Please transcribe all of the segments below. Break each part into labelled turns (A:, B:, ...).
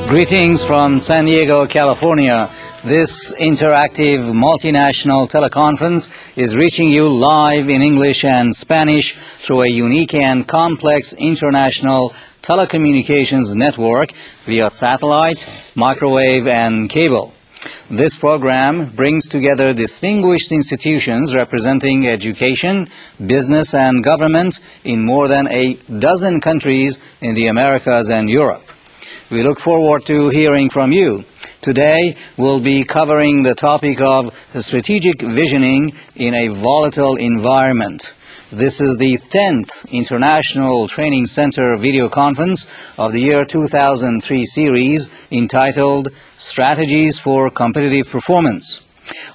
A: Greetings from San Diego, California. This interactive multinational teleconference is reaching you live in English and Spanish through a unique and complex international telecommunications network via satellite, microwave, and cable. This program brings together distinguished institutions representing education, business, and government in more than a dozen countries in the Americas and Europe. We look forward to hearing from you. Today, we'll be covering the topic of strategic visioning in a volatile environment. This is the 10th International Training Center video conference of the year 2003 series entitled Strategies for Competitive Performance.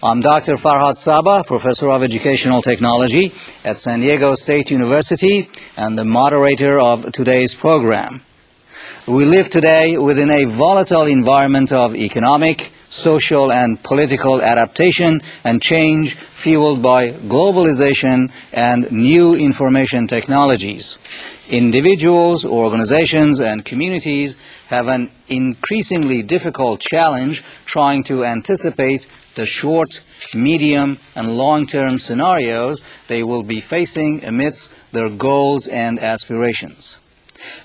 A: I'm Dr. Farhad Saba, Professor of Educational Technology at San Diego State University and the moderator of today's program. We live today within a volatile environment of economic, social, and political adaptation and change fueled by globalization and new information technologies. Individuals, organizations, and communities have an increasingly difficult challenge trying to anticipate the short, medium, and long-term scenarios they will be facing amidst their goals and aspirations.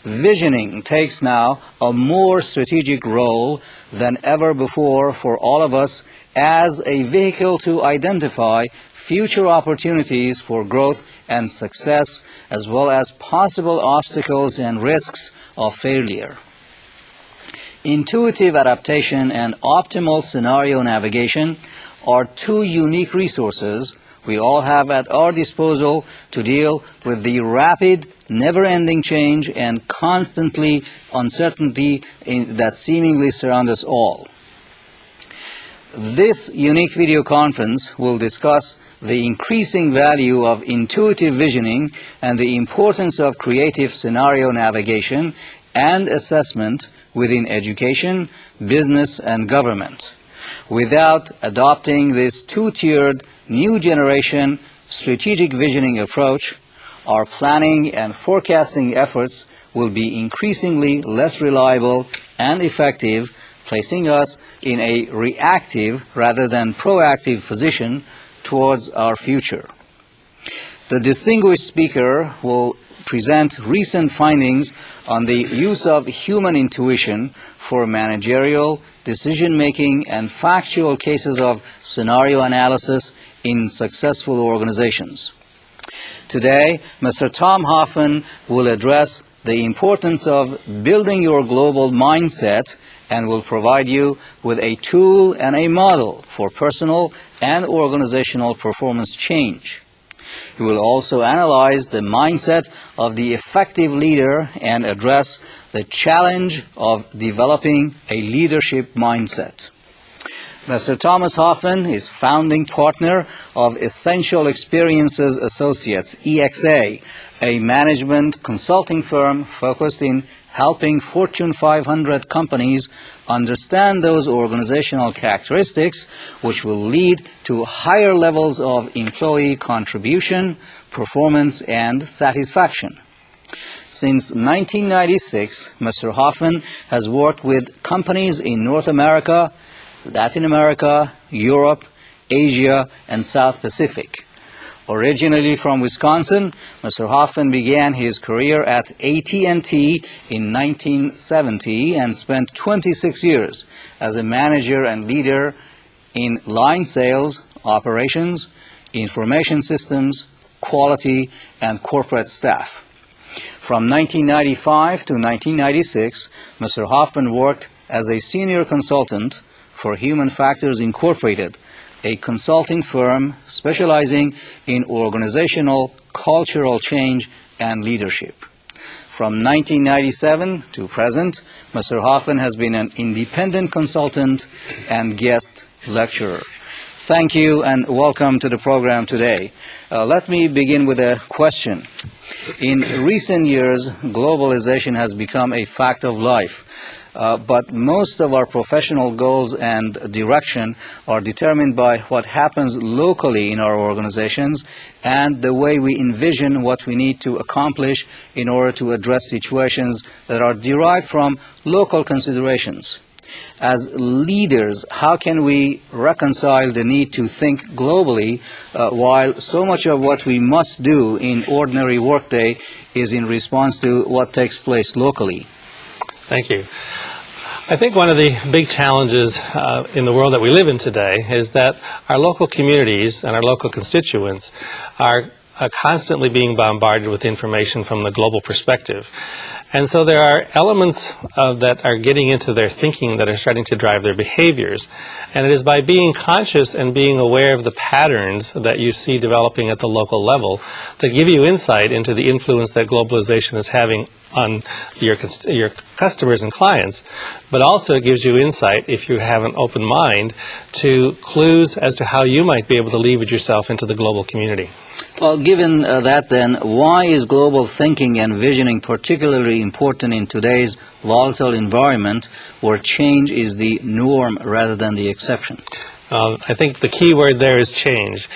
A: Visioning takes now a more strategic role than ever before for all of us as a vehicle to identify future opportunities for growth and success, as well as possible obstacles and risks of failure. Intuitive adaptation and optimal scenario navigation are two unique resources we all have at our disposal to deal with the rapid, never-ending change and constantly uncertainty that seemingly surround us all. This unique video conference will discuss the increasing value of intuitive visioning and the importance of creative scenario navigation and assessment within education, business, and government. Without adopting this two-tiered new generation strategic visioning approach, our planning and forecasting efforts will be increasingly less reliable and effective, placing us in a reactive rather than proactive position towards our future. The distinguished speaker will present recent findings on the use of human intuition for managerial, decision-making, and factual cases of scenario analysis in successful organizations. Today, Mr. Tom Hoffmann will address the importance of building your global mindset and will provide you with a tool and a model for personal and organizational performance change. He will also analyze the mindset of the effective leader and address the challenge of developing a leadership mindset. Mr. Thomas Hoffmann is founding partner of Essential Experiences Associates, EXA, a management consulting firm focused in helping Fortune 500 companies understand those organizational characteristics which will lead to higher levels of employee contribution, performance, and satisfaction. Since 1996, Mr. Hoffmann has worked with companies in North America, Latin America, Europe, Asia, and South Pacific. Originally from Wisconsin, Mr. Hoffmann began his career at AT&T in 1970 and spent 26 years as a manager and leader in line sales, operations, information systems, quality, and corporate staff. From 1995 to 1996, Mr. Hoffmann worked as a senior consultant for Human Factors Incorporated, a consulting firm specializing in organizational, cultural change, and leadership. From 1997 to present, Mr. Hoffmann has been an independent consultant and guest lecturer. Thank you and welcome to the program today. Let me begin with a question. In recent years, globalization has become a fact of life. but most of our professional goals and direction are determined by what happens locally in our organizations and the way we envision what we need to accomplish in order to address situations that are derived from local considerations. As leaders, how can we reconcile the need to think globally while so much of what we must do in ordinary workday is in response to what takes place locally?
B: Thank you. I think one of the big challenges in the world that we live in today is that our local communities and our local constituents are constantly being bombarded with information from the global perspective. And so there are elements that are getting into their thinking that are starting to drive their behaviors. And it is by being conscious and being aware of the patterns that you see developing at the local level that give you insight into the influence that globalization is having on your customers and clients. But also it gives you insight, if you have an open mind, to clues as to how you might be able to leverage yourself into the global community.
A: Well, given that then, why is global thinking and visioning particularly important in today's volatile environment where change is the norm rather than the exception?
B: I think the key word there is change.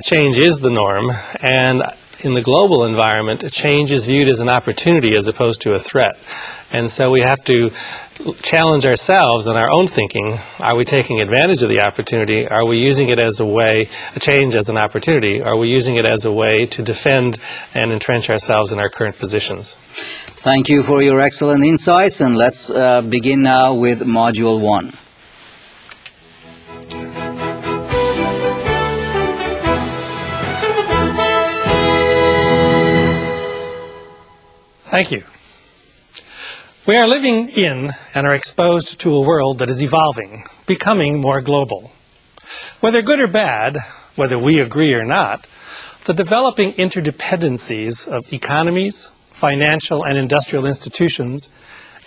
B: Change is the norm, and in the global environment, change is viewed as an opportunity as opposed to a threat. And so we have to challenge ourselves in our own thinking. Are we taking advantage of the opportunity? Are we using it as a way, a change as an opportunity? Are we using it as a way to defend and entrench ourselves in our current positions?
A: Thank you for your excellent insights, and let's begin now with Module 1.
B: Thank you. We are living in and are exposed to a world that is evolving, becoming more global. Whether good or bad, whether we agree or not, the developing interdependencies of economies, financial and industrial institutions,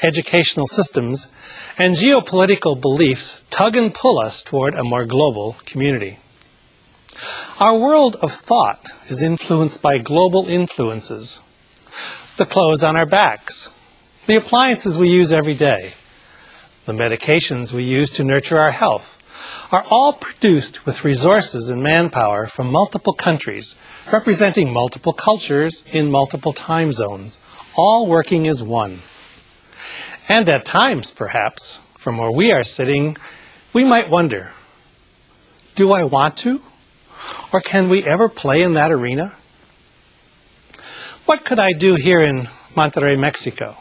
B: educational systems, and geopolitical beliefs tug and pull us toward a more global community. Our world of thought is influenced by global influences. The clothes on our backs, the appliances we use every day, the medications we use to nurture our health, are all produced with resources and manpower from multiple countries, representing multiple cultures in multiple time zones, all working as one. And at times, perhaps, from where we are sitting, we might wonder, do I want to? Or can we ever play in that arena? What could I do here in Monterrey, Mexico?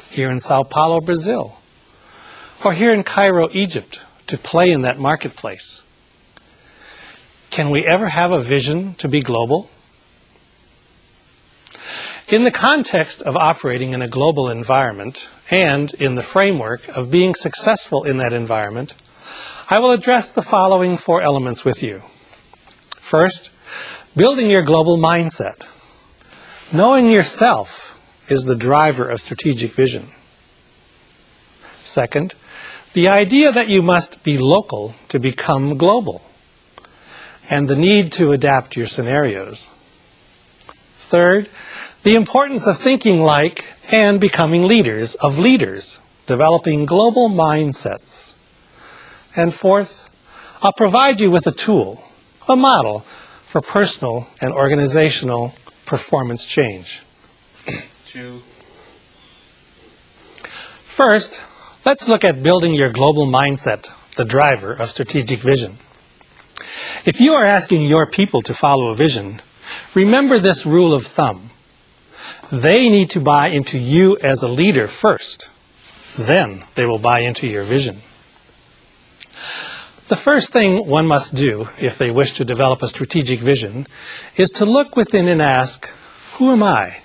B: Here in Sao Paulo, Brazil? Or here in Cairo, Egypt, to play in that marketplace? Can we ever have a vision to be global? In the context of operating in a global environment and in the framework of being successful in that environment, I will address the following 4 elements with you. First, building your global mindset. Knowing yourself is the driver of strategic vision. Second, the idea that you must be local to become global, and the need to adapt your scenarios. Third, the importance of thinking like and becoming leaders of leaders, developing global mindsets. And fourth, I'll provide you with a tool, a model for personal and organizational performance change. First, let's look at building your global mindset, the driver of strategic vision. If you are asking your people to follow a vision, remember this rule of thumb. They need to buy into you as a leader first. Then they will buy into your vision. The first thing one must do if they wish to develop a strategic vision is to look within and ask, who am I?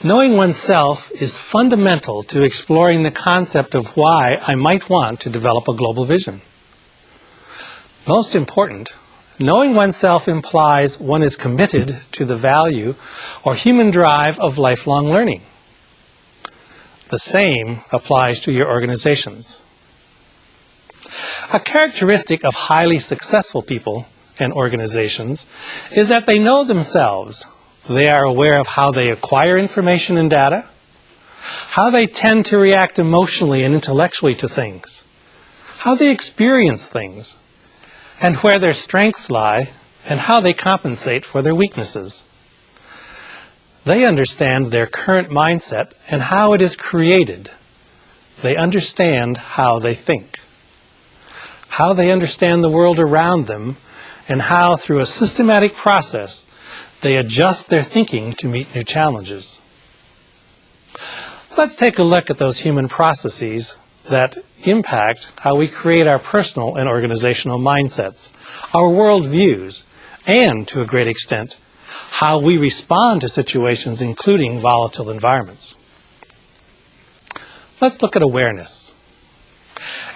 B: Knowing oneself is fundamental to exploring the concept of why I might want to develop a global vision. Most important, knowing oneself implies one is committed to the value or human drive of lifelong learning. The same applies to your organizations. A characteristic of highly successful people and organizations is that they know themselves. They are aware of how they acquire information and data, how they tend to react emotionally and intellectually to things, how they experience things, and where their strengths lie, and how they compensate for their weaknesses. They understand their current mindset and how it is created. They understand how they think, how they understand the world around them, and how, through a systematic process, they adjust their thinking to meet new challenges. Let's take a look at those human processes that impact how we create our personal and organizational mindsets, our worldviews, and, to a great extent, how we respond to situations including volatile environments. Let's look at awareness.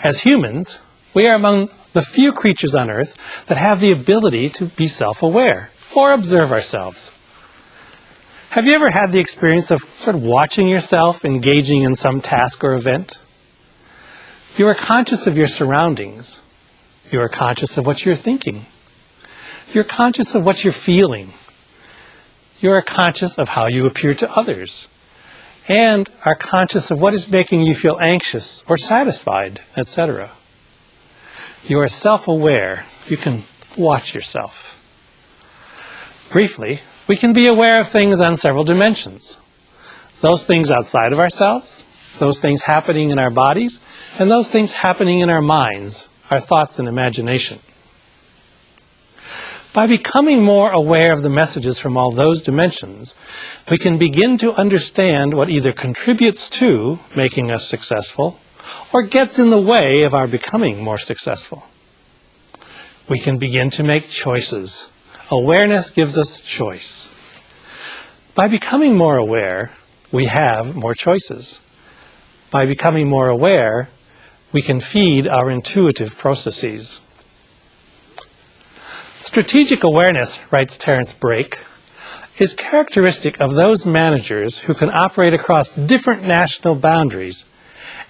B: As humans, we are among the few creatures on Earth that have the ability to be self-aware or observe ourselves. Have you ever had the experience of sort of watching yourself engaging in some task or event? You are conscious of your surroundings. You are conscious of what you're thinking. You're conscious of what you're feeling. You are conscious of how you appear to others, and are conscious of what is making you feel anxious or satisfied, etc. You are self-aware. You can watch yourself. Briefly, we can be aware of things on several dimensions. Those things outside of ourselves, those things happening in our bodies, and those things happening in our minds, our thoughts and imagination. By becoming more aware of the messages from all those dimensions, we can begin to understand what either contributes to making us successful or gets in the way of our becoming more successful. We can begin to make choices. Awareness gives us choice. By becoming more aware, we have more choices. By becoming more aware, we can feed our intuitive processes. Strategic awareness, writes Terence Brake, is characteristic of those managers who can operate across different national boundaries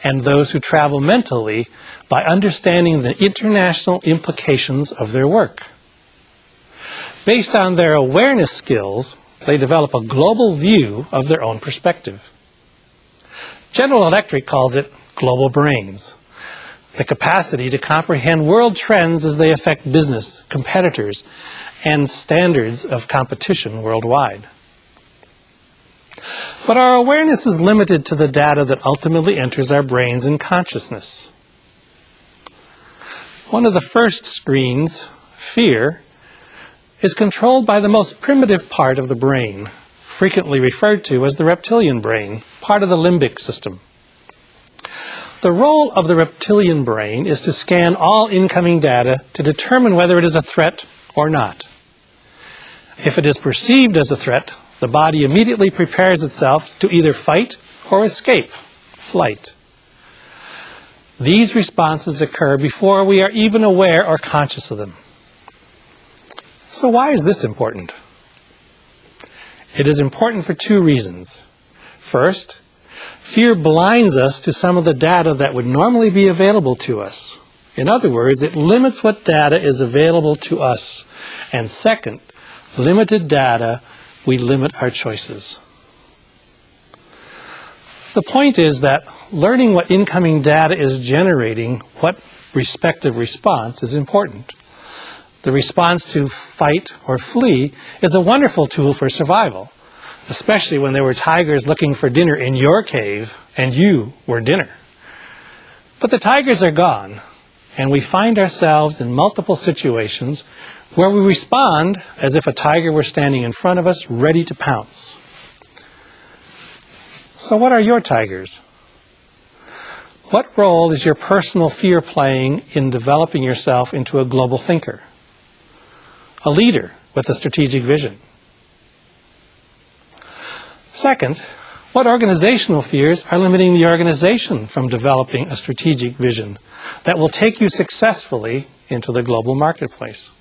B: and those who travel mentally by understanding the international implications of their work. Based on their awareness skills, they develop a global view of their own perspective. General Electric calls it global brains, the capacity to comprehend world trends as they affect business, competitors, and standards of competition worldwide. But our awareness is limited to the data that ultimately enters our brains and consciousness. One of the first screens, fear, is controlled by the most primitive part of the brain, frequently referred to as the reptilian brain, part of the limbic system. The role of the reptilian brain is to scan all incoming data to determine whether it is a threat or not. If it is perceived as a threat, the body immediately prepares itself to either fight or escape, flight. These responses occur before we are even aware or conscious of them. So why is this important? It is important for two reasons. First, fear blinds us to some of the data that would normally be available to us. In other words, it limits what data is available to us. And second, limited data, we limit our choices. The point is that learning what incoming data is generating, what respective response, is important. The response to fight or flee is a wonderful tool for survival, especially when there were tigers looking for dinner in your cave and you were dinner. But the tigers are gone, and we find ourselves in multiple situations where we respond as if a tiger were standing in front of us, ready to pounce. So what are your tigers? What role is your personal fear playing in developing yourself into a global thinker? A leader with a strategic vision? Second, what organizational fears are limiting the organization from developing a strategic vision that will take you successfully into the global marketplace?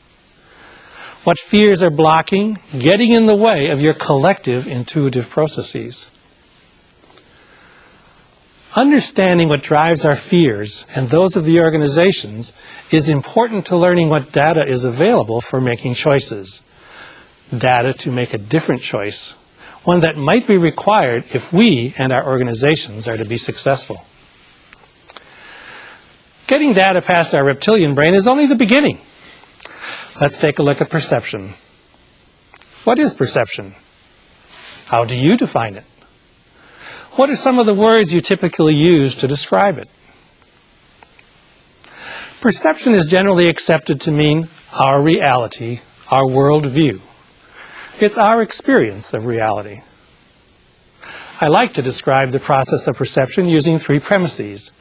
B: What fears are blocking, getting in the way of your collective intuitive processes? Understanding what drives our fears and those of the organizations is important to learning what data is available for making choices. Data to make a different choice one that might be required if we and our organizations are to be successful. Getting data past our reptilian brain is only the beginning. Let's take a look at perception. What is perception? How do you define it? What are some of the words you typically use to describe it? Perception is generally accepted to mean our reality, our worldview. It's our experience of reality. I like to describe the process of perception using 3 premises.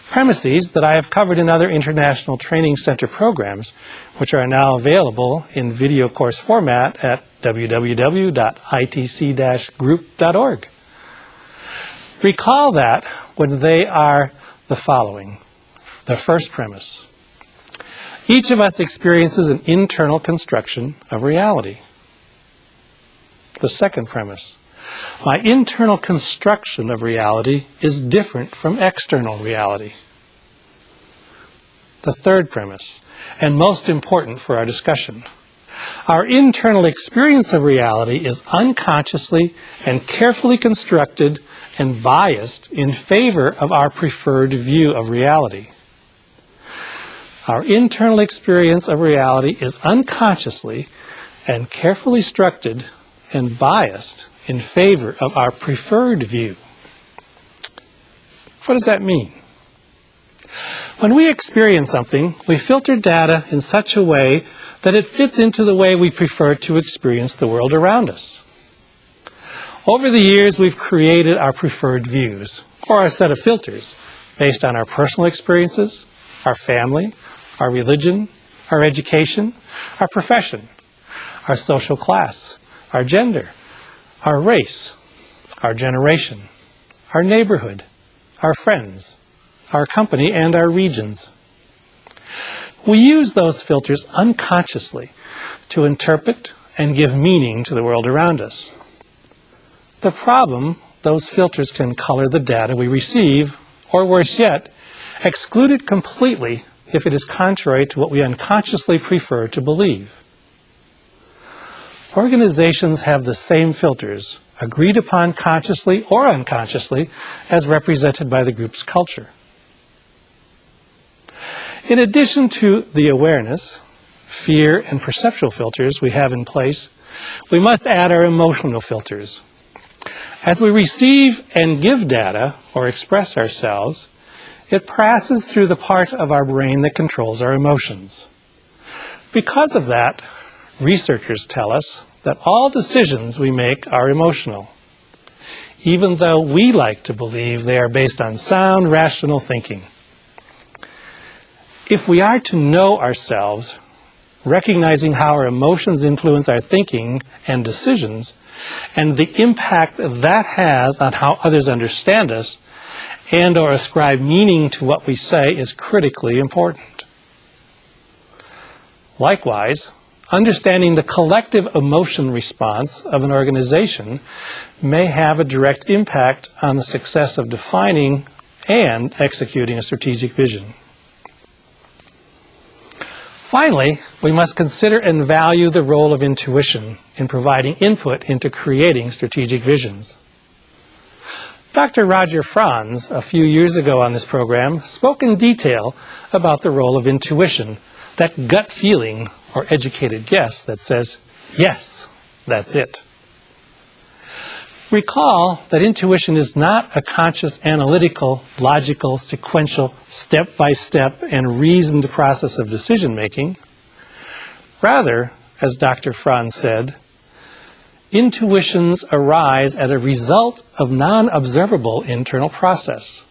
B: Premises that I have covered in other International Training Center programs, which are now available in video course format at www.itc-group.org. Recall that when they are the following. The first premise. Each of us experiences an internal construction of reality. The second premise. My internal construction of reality is different from external reality. The third premise, and most important for our discussion. Our internal experience of reality is unconsciously and carefully constructed and biased in favor of our preferred view of reality. Our internal experience of reality is unconsciously and carefully structured and biased in favor of our preferred view. What does that mean? When we experience something, we filter data in such a way that it fits into the way we prefer to experience the world around us. Over the years, we've created our preferred views, or a set of filters, based on our personal experiences, our family, our religion, our education, our profession, our social class, our gender, our race, our generation, our neighborhood, our friends, our company, and our regions. We use those filters unconsciously to interpret and give meaning to the world around us. The problem, those filters can color the data we receive, or worse yet, exclude it completely if it is contrary to what we unconsciously prefer to believe. Organizations have the same filters, agreed upon consciously or unconsciously, as represented by the group's culture. In addition to the awareness, fear, and perceptual filters we have in place, we must add our emotional filters. As we receive and give data, or express ourselves, it passes through the part of our brain that controls our emotions. Because of that, researchers tell us that all decisions we make are emotional, even though we like to believe they are based on sound, rational thinking. If we are to know ourselves, recognizing how our emotions influence our thinking and decisions, and the impact that has on how others understand us, and or ascribe meaning to what we say is critically important. Likewise, understanding the collective emotion response of an organization may have a direct impact on the success of defining and executing a strategic vision. Finally, we must consider and value the role of intuition in providing input into creating strategic visions. Dr. Roger Franz, a few years ago on this program, spoke in detail about the role of intuition, that gut feeling or educated guess that says, yes, that's it. Recall that intuition is not a conscious, analytical, logical, sequential, step-by-step, and reasoned process of decision-making. Rather, as Dr. Franz said, intuitions arise as a result of non-observable internal process.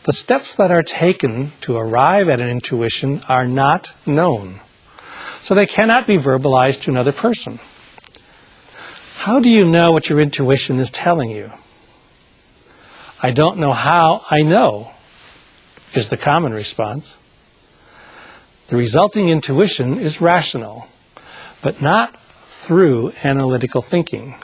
B: The steps that are taken to arrive at an intuition are not known, so they cannot be verbalized to another person. How do you know what your intuition is telling you? I don't know how I know, is the common response. The resulting intuition is rational, but not through analytical thinking.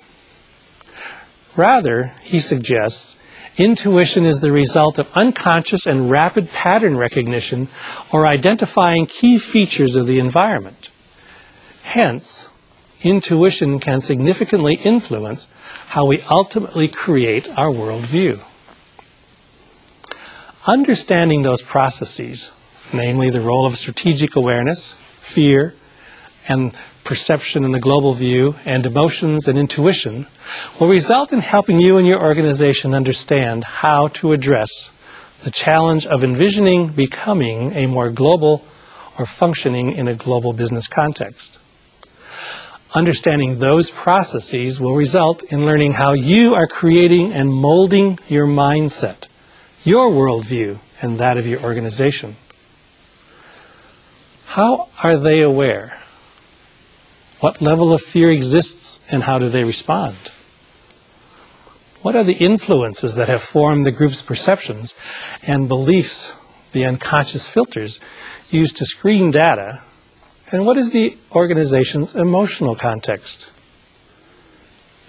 B: Rather, he suggests, intuition is the result of unconscious and rapid pattern recognition or identifying key features of the environment. Hence, intuition can significantly influence how we ultimately create our worldview. Understanding those processes, namely the role of strategic awareness, fear, and perception in the global view, and emotions and intuition, will result in helping you and your organization understand how to address the challenge of envisioning becoming a more global or functioning in a global business context. Understanding those processes will result in learning how you are creating and molding your mindset, your worldview, and that of your organization. How are they aware? What level of fear exists and how do they respond? What are the influences that have formed the group's perceptions and beliefs, the unconscious filters used to screen data? And what is the organization's emotional context?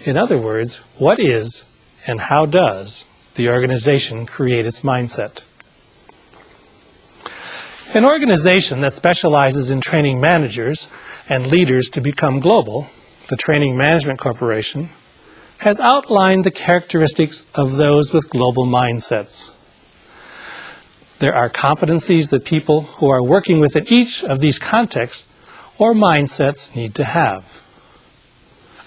B: In other words, what is and how does the organization create its mindset? An organization that specializes in training managers and leaders to become global, the Training Management Corporation, has outlined the characteristics of those with global mindsets. There are competencies that people who are working within each of these contexts or mindsets need to have.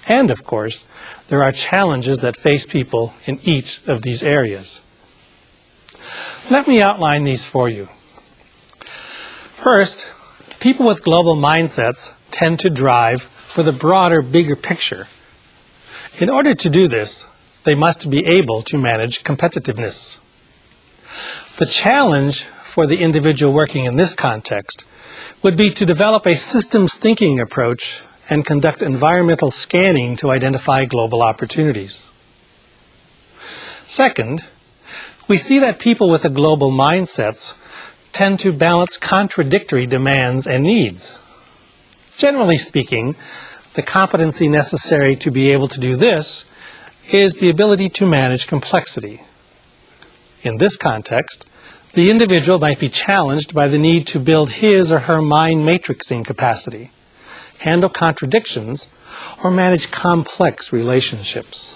B: And, of course, there are challenges that face people in each of these areas. Let me outline these for you. First, people with global mindsets tend to drive for the broader, bigger picture. In order to do this, they must be able to manage competitiveness. The challenge for the individual working in this context would be to develop a systems thinking approach and conduct environmental scanning to identify global opportunities. Second, we see that people with a global mindsets tend to balance contradictory demands and needs. Generally speaking, the competency necessary to be able to do this is the ability to manage complexity. In this context, the individual might be challenged by the need to build his or her mind matrixing capacity, handle contradictions, or manage complex relationships.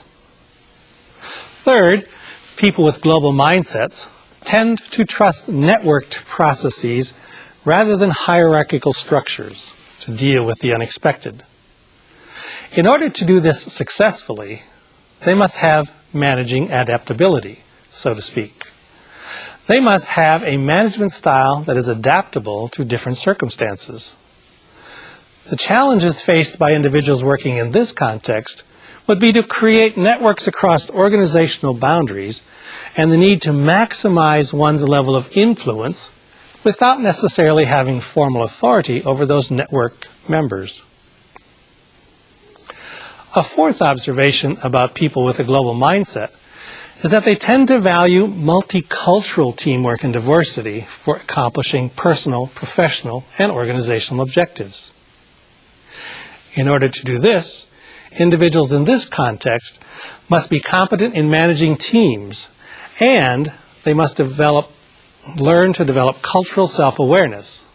B: Third, people with global mindsets tend to trust networked processes rather than hierarchical structures to deal with the unexpected. In order to do this successfully, they must have managing adaptability, so to speak. They must have a management style that is adaptable to different circumstances. The challenges faced by individuals working in this context would be to create networks across organizational boundaries and the need to maximize one's level of influence without necessarily having formal authority over those network members. A fourth observation about people with a global mindset is that they tend to value multicultural teamwork and diversity for accomplishing personal, professional, and organizational objectives. In order to do this, individuals in this context must be competent in managing teams, and they must learn to develop cultural self-awareness,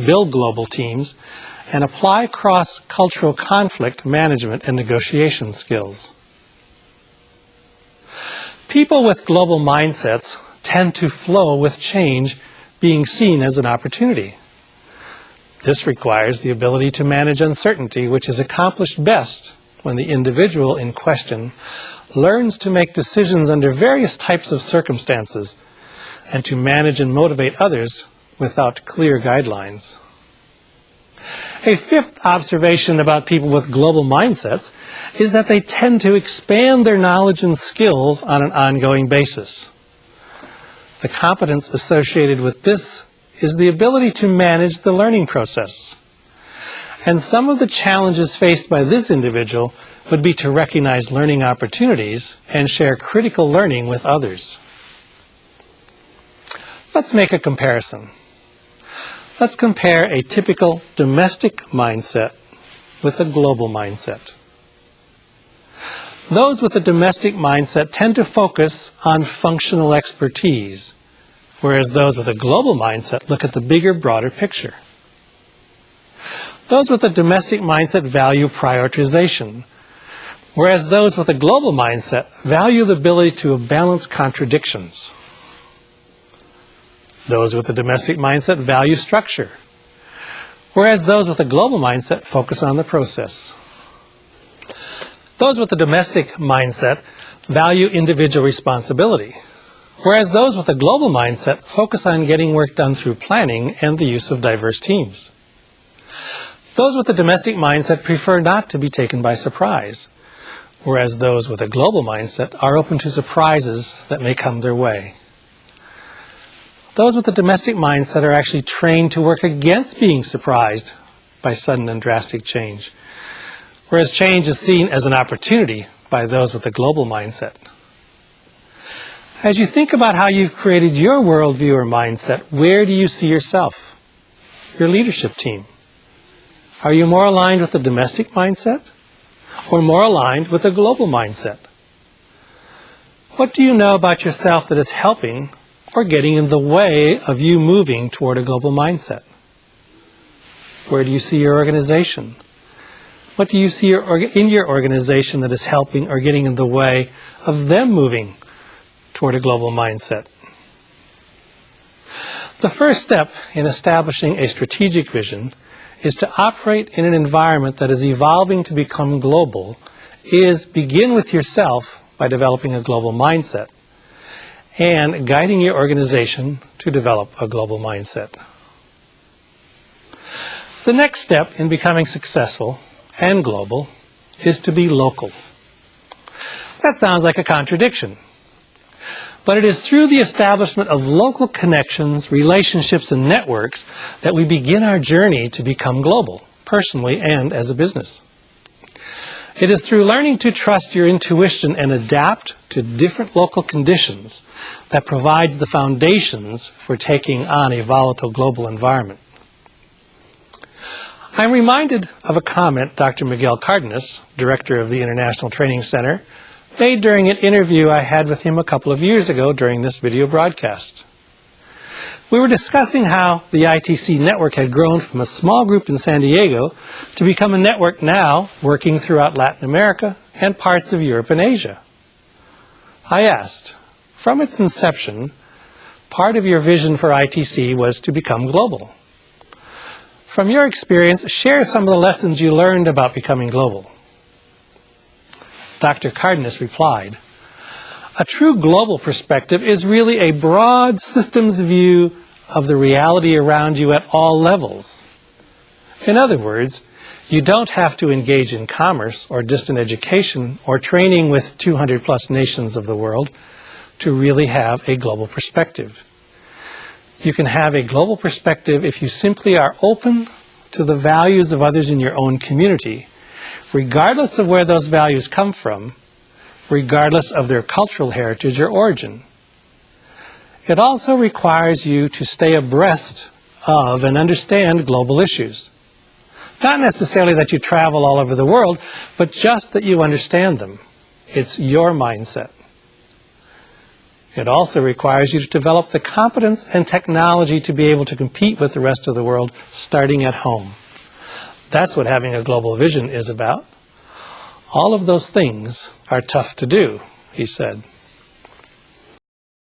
B: build global teams, and apply cross-cultural conflict management and negotiation skills. People with global mindsets tend to flow with change being seen as an opportunity. This requires the ability to manage uncertainty, which is accomplished best when the individual in question learns to make decisions under various types of circumstances and to manage and motivate others without clear guidelines. A fifth observation about people with global mindsets is that they tend to expand their knowledge and skills on an ongoing basis. The competence associated with this is the ability to manage the learning process. And some of the challenges faced by this individual would be to recognize learning opportunities and share critical learning with others. Let's make a comparison. Let's compare a typical domestic mindset with a global mindset. Those with a domestic mindset tend to focus on functional expertise, whereas those with a global mindset look at the bigger, broader picture. Those with a domestic mindset value prioritization, whereas those with a global mindset value the ability to balance contradictions. Those with a domestic mindset value structure, whereas those with a global mindset focus on the process. Those with a domestic mindset value individual responsibility, whereas those with a global mindset focus on getting work done through planning and the use of diverse teams. Those with a domestic mindset prefer not to be taken by surprise, whereas those with a global mindset are open to surprises that may come their way. Those with a domestic mindset are actually trained to work against being surprised by sudden and drastic change, whereas change is seen as an opportunity by those with a global mindset. As you think about how you've created your worldview or mindset, where do you see yourself? Your leadership team. Are you more aligned with the domestic mindset or more aligned with the global mindset? What do you know about yourself that is helping or getting in the way of you moving toward a global mindset? Where do you see your organization? What do you see in your organization that is helping or getting in the way of them moving toward a global mindset? The first step in establishing a strategic vision is to operate in an environment that is evolving to become global is begin with yourself by developing a global mindset and guiding your organization to develop a global mindset. The next step in becoming successful and global is to be local. That sounds like a contradiction, but it is through the establishment of local connections, relationships, and networks that we begin our journey to become global, personally and as a business. It is through learning to trust your intuition and adapt to different local conditions that provides the foundations for taking on a volatile global environment. I'm reminded of a comment Dr. Miguel Cardenas, director of the International Training Center, made during an interview I had with him a couple of years ago during this video broadcast. We were discussing how the ITC network had grown from a small group in San Diego to become a network now working throughout Latin America and parts of Europe and Asia. I asked, from its inception, part of your vision for ITC was to become global. From your experience, share some of the lessons you learned about becoming global. Dr. Cardenas replied, a true global perspective is really a broad systems view of the reality around you at all levels. In other words, you don't have to engage in commerce or distant education or training with 200 plus nations of the world to really have a global perspective. You can have a global perspective if you simply are open to the values of others in your own community, regardless of where those values come from, regardless of their cultural heritage or origin. It also requires you to stay abreast of and understand global issues. Not necessarily that you travel all over the world, but just that you understand them. It's your mindset. It also requires you to develop the competence and technology to be able to compete with the rest of the world, starting at home. That's what having a global vision is about. All of those things are tough to do, he said.